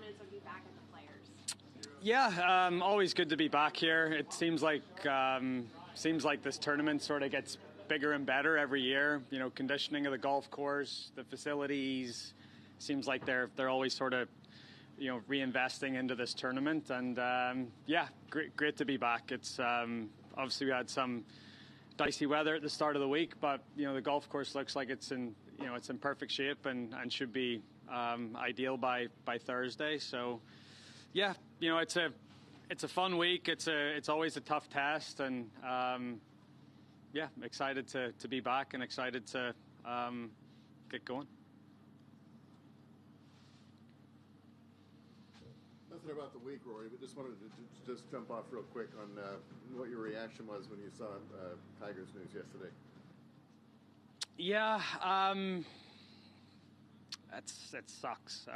confidence of you back at the Players? Yeah, always good to be back here. It seems like this tournament sort of gets bigger and better every year. You know, conditioning of the golf course, the facilities. Seems like they're always sort of, you know, reinvesting into this tournament. And yeah, great to be back. It's obviously we had some dicey weather at the start of the week, but you know the golf course looks like it's in perfect shape and should be ideal by Thursday. So yeah, you know it's a fun week. It's always a tough test, and yeah, excited to be back and excited to get going. Nothing about the week, Rory, but just wanted to just jump off real quick on what your reaction was when you saw Tiger's news yesterday. Yeah, it sucks.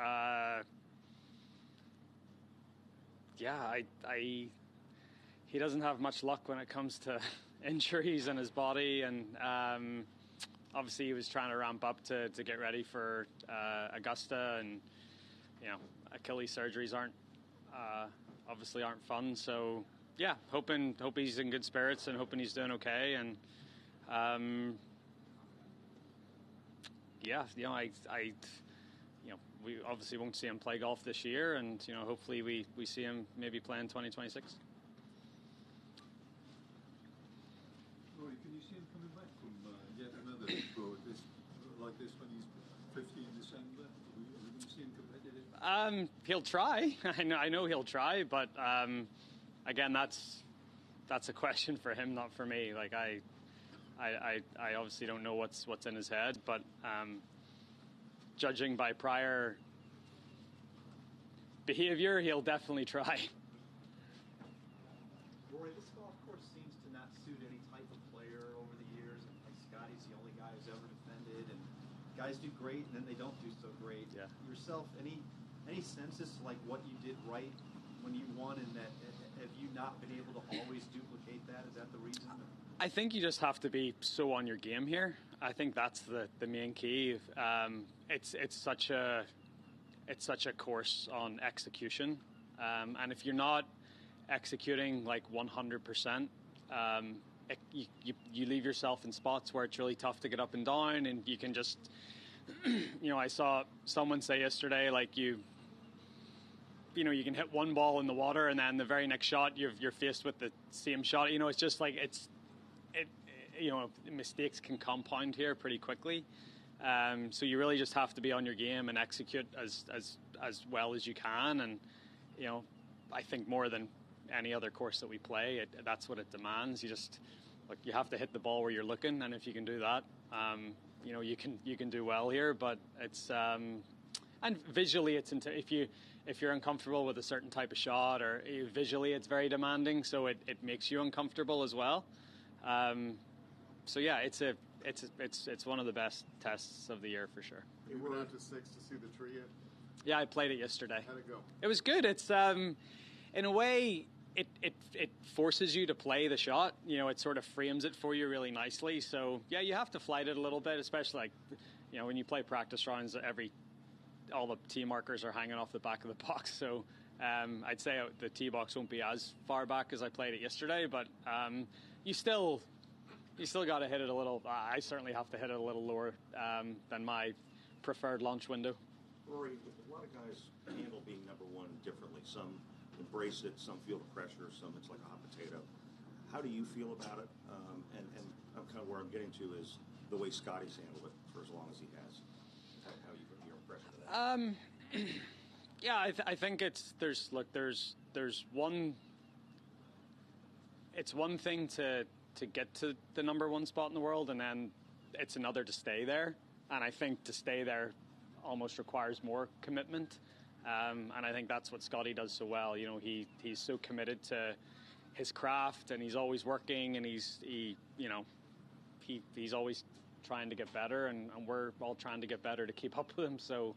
Yeah, he doesn't have much luck when it comes to injuries in his body, and obviously he was trying to ramp up to get ready for Augusta, and you know Achilles surgeries aren't fun. So yeah, hope he's in good spirits and hoping he's doing okay. And yeah, you know, we obviously won't see him play golf this year, and you know, hopefully we see him maybe play in 2026. Rory, can you see him coming back from yet another pro like this when he's 50 in December? Are we going to see him competitive? He'll try. I know he'll try, but again, that's a question for him, not for me. Like I obviously don't know what's in his head, but judging by prior behavior, he'll definitely try. Rory, this golf course seems to not suit any type of player over the years. Like Scotty's the only guy who's ever defended, and guys do great and then they don't do so great. Yeah. Yourself, any sense as to like what you did right when you won, and that have you not been able to always duplicate that? Is that the reason? I think you just have to be so on your game here. I think that's the main key. It's such a course on execution, and if you're not executing like 100%, you leave yourself in spots where it's really tough to get up and down, and you can just, you know, I saw someone say yesterday, like you can hit one ball in the water and then the very next shot you're faced with the same shot. You know, it's just like you know, mistakes can compound here pretty quickly. So you really just have to be on your game and execute as well as you can. And, you know, I think more than any other course that we play, that's what it demands. You just, like, you have to hit the ball where you're looking. And if you can do that, you know, you can do well here. But it's, and visually if you're uncomfortable with a certain type of shot, or visually it's very demanding. So it makes you uncomfortable as well. So yeah, it's one of the best tests of the year for sure. You went out to 6 to see the tree yet? Yeah, I played it yesterday. How'd it go? It was good. It's in a way it forces you to play the shot. You know, it sort of frames it for you really nicely. So yeah, you have to flight it a little bit, especially like, you know, when you play practice rounds, all the tee markers are hanging off the back of the box. So I'd say the tee box won't be as far back as I played it yesterday, but you still got to hit it a little. I certainly have to hit it a little lower than my preferred launch window. Rory, a lot of guys handle being number one differently. Some embrace it, some feel the pressure, some it's like a hot potato. How do you feel about it? And I'm kind of where I'm getting to is the way Scotty's handled it for as long as he has. How your impression of that? Yeah, I think there's one. It's one thing to get to the number one spot in the world, and then it's another to stay there. And I think to stay there almost requires more commitment. And I think that's what Scotty does so well. You know, he's so committed to his craft, and he's always working, and he's always trying to get better, and we're all trying to get better to keep up with him. So,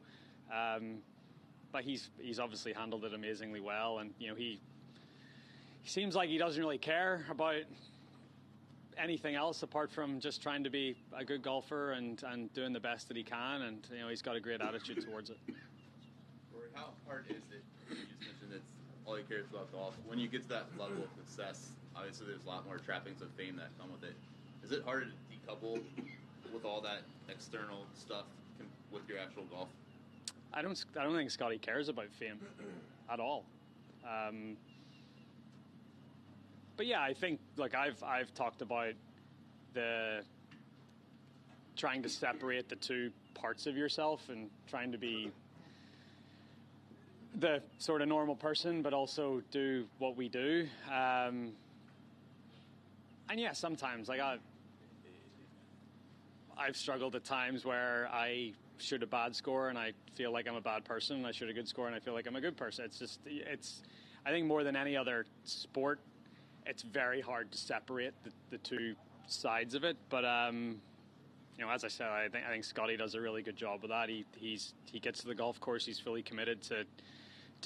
but he's obviously handled it amazingly well, and you know he seems like he doesn't really care about anything else apart from just trying to be a good golfer and doing the best that he can, and you know he's got a great attitude towards it. Rory, how hard is it? You just mentioned it's all you care about golf. When you get to that level of success, obviously there's a lot more trappings of fame that come with it. Is it harder to decouple with all that external stuff with your actual golf? I don't think Scotty cares about fame at all. But yeah, I think I've talked about the trying to separate the two parts of yourself and trying to be the sort of normal person, but also do what we do. And yeah, sometimes I've struggled at times where I shoot a bad score and I feel like I'm a bad person, and I shoot a good score and I feel like I'm a good person. I think more than any other sport, it's very hard to separate the two sides of it. But as I said, I think Scotty does a really good job with that. He gets to the golf course, he's fully committed to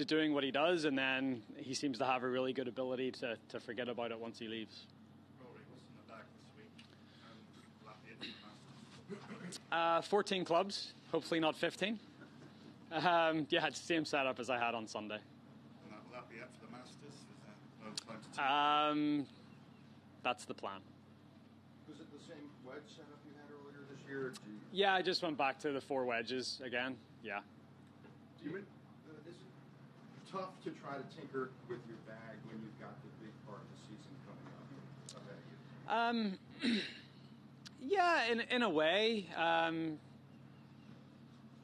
doing what he does, and then he seems to have a really good ability to forget about it once he leaves. Rory, what's in the bag this week? 14 clubs, hopefully not 15. Yeah, it's the same setup as I had on Sunday. And will that be it for the Masters? Is there no time to That's the plan. Was it the same wedge setup you had earlier this year? Or Yeah, I just went back to the 4 wedges again. Yeah. is it tough to try to tinker with your bag when you've got the big part of the season coming up ahead of you? Yeah, in a way.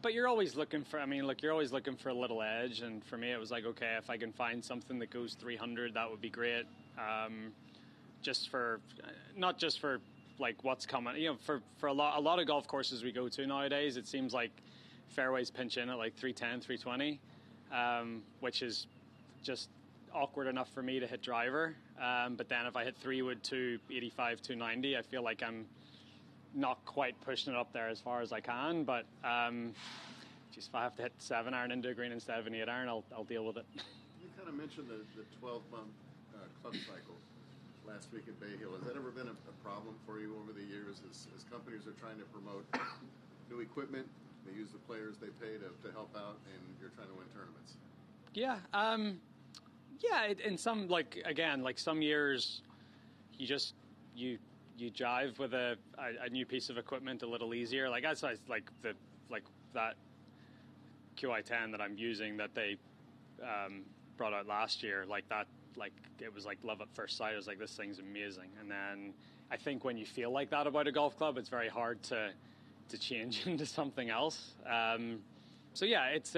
But you're always looking for, you're always looking for a little edge. And for me, it was like, okay, if I can find something that goes 300, that would be great. Not just for like what's coming, for a lot of golf courses we go to nowadays, it seems like fairways pinch in at like 310, 320, which is just awkward enough for me to hit driver. But then if I hit 3-wood 285, 290, I feel like I'm not quite pushing it up there as far as I can. But if I have to hit 7-iron into a green instead of an 8-iron, I'll deal with it. You kind of mentioned the 12-month club cycle last week at Bay Hill. Has that ever been a problem for you over the years as companies are trying to promote new equipment? They use the players they pay to help out, and you're trying to win tournaments. Yeah. In some, some years you jive with a new piece of equipment a little easier. Like that's like that QI10 that I'm using that they brought out last year. Like that. Like it was like love at first sight. I was like, this thing's amazing. And then I think when you feel like that about a golf club, it's very hard to change into something else. So yeah, it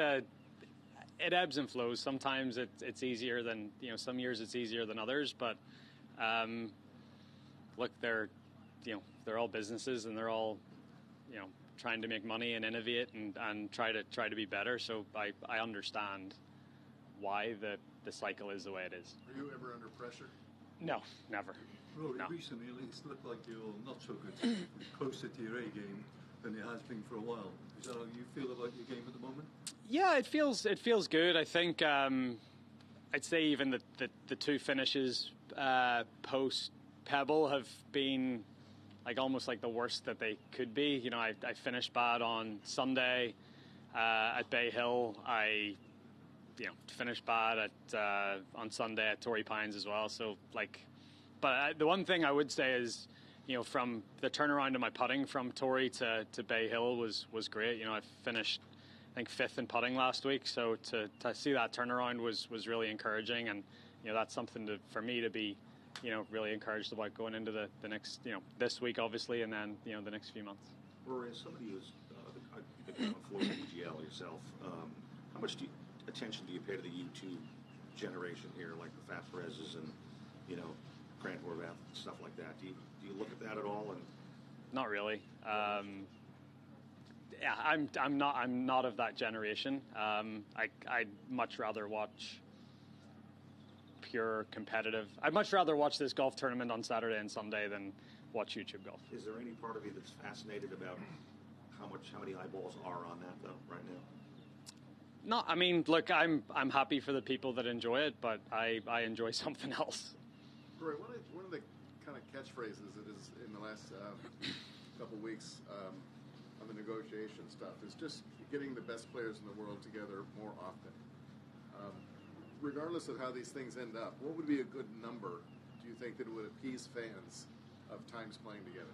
ebbs and flows. Sometimes it's easier than some years it's easier than others. But look, they're all businesses and they're all trying to make money and innovate and try to be better. So I understand why the cycle is the way it is. Are you ever under pressure? No, never. Rory, No. recently it's looked like you're not so good, closer to your A game than it has been for a while. Is that how you feel about your game at the moment? Yeah, it feels good. I think I'd say even the 2 finishes post Pebble have been like almost like the worst that they could be. I finished bad on Sunday at Bay Hill. I finished bad on Sunday at Torrey Pines as well. So but the one thing I would say is, from the turnaround of my putting from Torrey to Bay Hill was great. I finished, I think, 5th in putting last week. So to see that turnaround was really encouraging, and that's something for me to be really encouraged about going into the next this week obviously, and then the next few months. Rory, as somebody who's been on Florida PGA yourself, how much attention do you pay to the YouTube generation here, like the Fat Perez's and Grant Horvath, stuff like that? Do you look at that at all? And not really. Yeah, I'm not of that generation. I'd much rather watch pure competitive. I'd much rather watch this golf tournament on Saturday and Sunday than watch YouTube golf. Is there any part of you that's fascinated about how many eyeballs are on that though right now? No, look, I'm happy for the people that enjoy it, but I enjoy something else. Rory, one of the kind of catchphrases that is in the last couple weeks on the negotiation stuff is just getting the best players in the world together more often. Regardless of how these things end up, what would be a good number, do you think, that would appease fans of times playing together?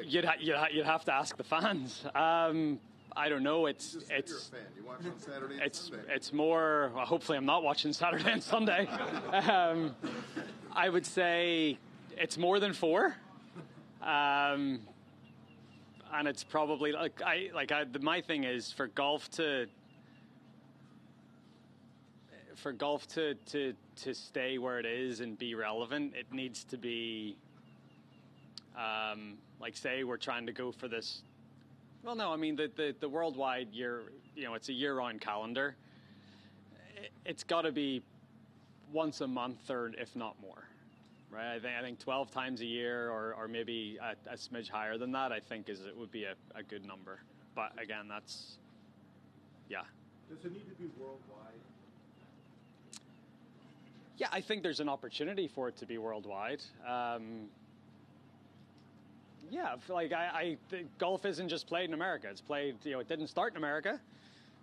You'd have to ask the fans. I don't know. You're a fan. You watch on Saturday and Sunday. It's more. Well, hopefully, I'm not watching Saturday and Sunday. I would say it's more than 4, and it's probably my thing is for golf to stay where it is and be relevant. It needs to be. Say we're trying to go for this. Well, no, I mean the worldwide year. It's a year-round calendar. It's got to be once a month, or if not more, right? I think 12 times a year, or maybe a smidge higher than that. I think it would be a good number. But again, that's yeah. Does it need to be worldwide? Yeah, I think there's an opportunity for it to be worldwide. Yeah, golf isn't just played in America. It's played, it didn't start in America.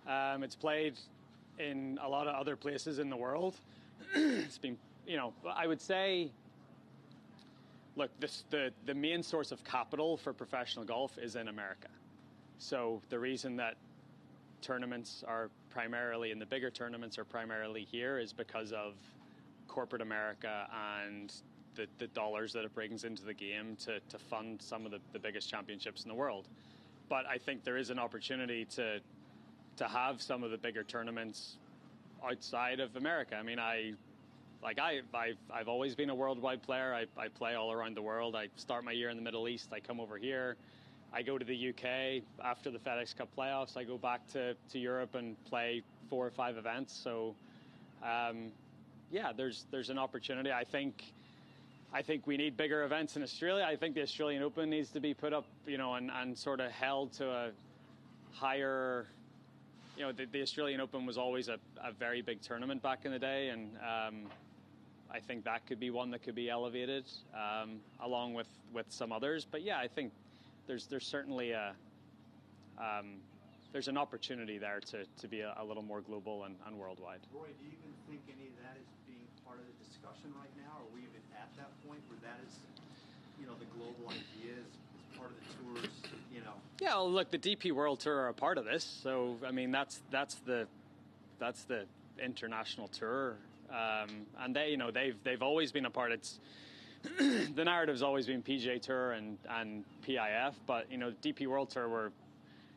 It's played in a lot of other places in the world. It's been, I would say, look, the main source of capital for professional golf is in America. So the reason that tournaments are primarily, and the bigger tournaments are primarily here, is because of corporate America and the dollars that it brings into the game to fund some of the biggest championships in the world. But I think there is an opportunity to have some of the bigger tournaments outside of America. I mean, I've always been a worldwide player. I play all around the world. I start my year in the Middle East. I come over here. I go to the UK after the FedEx Cup playoffs. I go back to Europe and play 4 or 5 events. So, there's an opportunity. I think we need bigger events in Australia. I think the Australian Open needs to be put up, and sort of held to a higher, the Australian Open was always a very big tournament back in the day, and I think that could be one that could be elevated, along with some others. But yeah, I think there's certainly there's an opportunity there to be a little more global and worldwide. Roy, do you even think any of that is being part of the discussion right now? Are we even at that point where that is, the global idea is part of the tours, Yeah, well, look, the DP World Tour are a part of this. So, I mean, that's the international tour. And they've always been a part. It's the narrative's always been PGA Tour and PIF, but DP World Tour were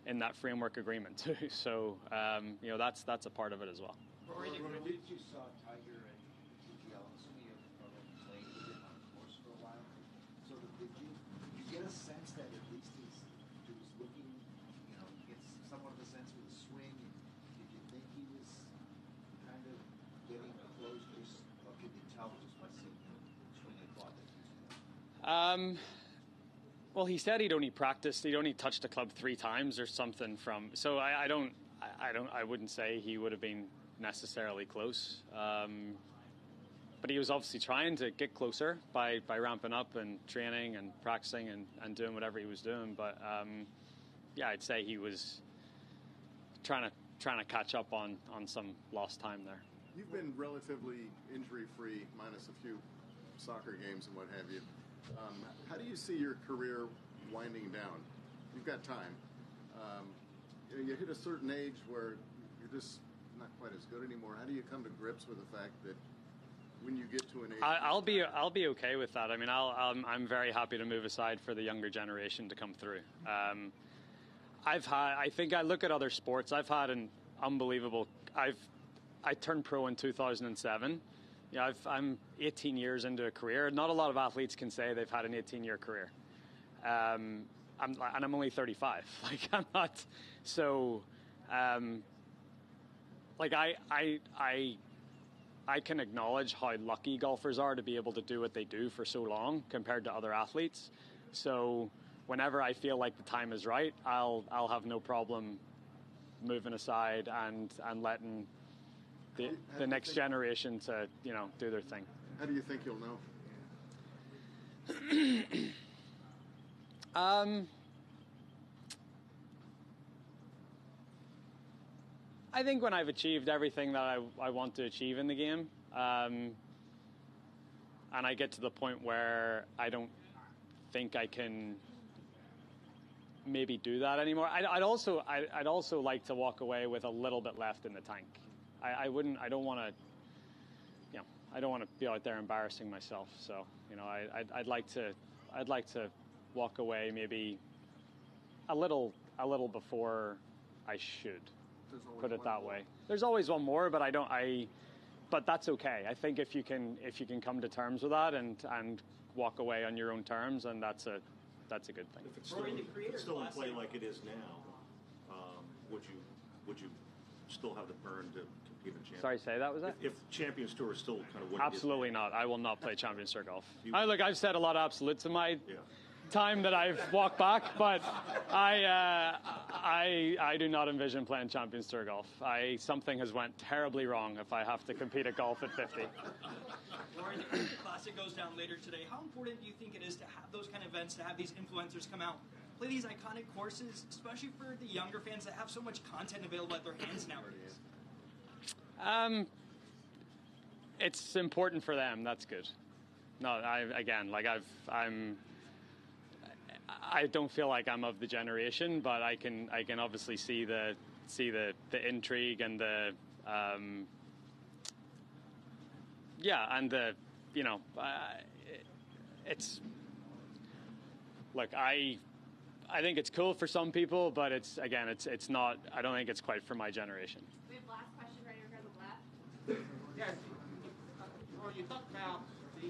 in that framework agreement too. So that's a part of it as well. Rory, did you saw Tiger and PGL, assuming you already played with him on the course for a while? So did you get a sense that at least he was looking, gets somewhat of a sense with the swing? Did you think he was kind of getting close, or could you tell just by seeing him swing a club that he's Well, he said he'd only touched the club 3 times or something so I wouldn't say he would have been necessarily close. But he was obviously trying to get closer by ramping up and training and practicing and doing whatever he was doing. But I'd say he was trying to catch up on some lost time there. You've been relatively injury-free, minus a few soccer games and what have you. How do you see your career winding down? You've got time. You hit a certain age where you're just not quite as good anymore. How do you come to grips with the fact that when you get to an age, I'll be okay with that. I mean, I'm very happy to move aside for the younger generation to come through. I think I look at other sports. I've had an unbelievable. I turned pro in 2007. I'm 18 years into a career. Not a lot of athletes can say they've had an 18-year career. I'm only 35. I'm not. So, I can acknowledge how lucky golfers are to be able to do what they do for so long compared to other athletes. So, whenever I feel like the time is right, I'll have no problem moving aside and letting the next generation to do their thing. How do you think you'll know? I think when I've achieved everything that I want to achieve in the game, and I get to the point where I don't think I can maybe do that anymore. I'd also like to walk away with a little bit left in the tank. I don't want to be out there embarrassing myself. So, I'd like to walk away maybe a little before I should. Put it that way. There's always one more, but but that's okay. I think if you can come to terms with that and walk away on your own terms, and that's a good thing. If it's still in play like it is now, would you still have the burn to compete in Champions? Sorry, say that was that? If Champions Tour is still kind of what absolutely it is not. I will not play Champions Tour golf. I've said a lot of absolutes in my time that I've walked back, but I do not envision playing Champions Tour golf. Something has went terribly wrong if I have to compete at golf at 50. Rory, the Classic goes down later today. How important do you think it is to have those kind of events, to have these influencers come out, play these iconic courses, especially for the younger fans that have so much content available at their hands nowadays? It's important for them. That's good. No, I don't feel like I'm of the generation, but I can obviously see the intrigue and the it's look, I think it's cool for some people, but it's not. I don't think it's quite for my generation. We have last question right over here on the left. Yes, Rory, you talked about the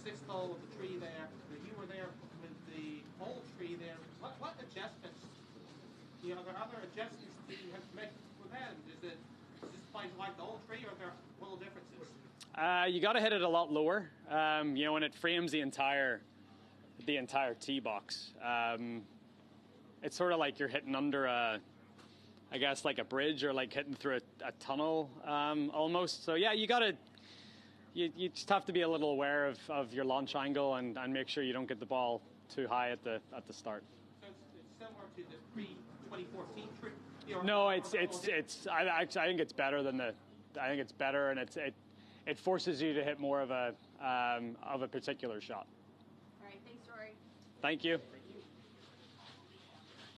sixth hole of the tree there. That you were there with the whole tree there. What adjustments? Are there other adjustments that you have to make with that? Is this place like the whole tree, or are there little differences? You got to hit it a lot lower. When it frames the entire tee box. It's sort of like you're hitting under like a bridge, or like hitting through a tunnel almost. So yeah, you just have to be a little aware of your launch angle and make sure you don't get the ball too high at the start. So it's similar to the pre-2014 tree. No, I think it's better than I think it's better, and it forces you to hit more of a particular shot. All right, thanks, Rory. Thank you.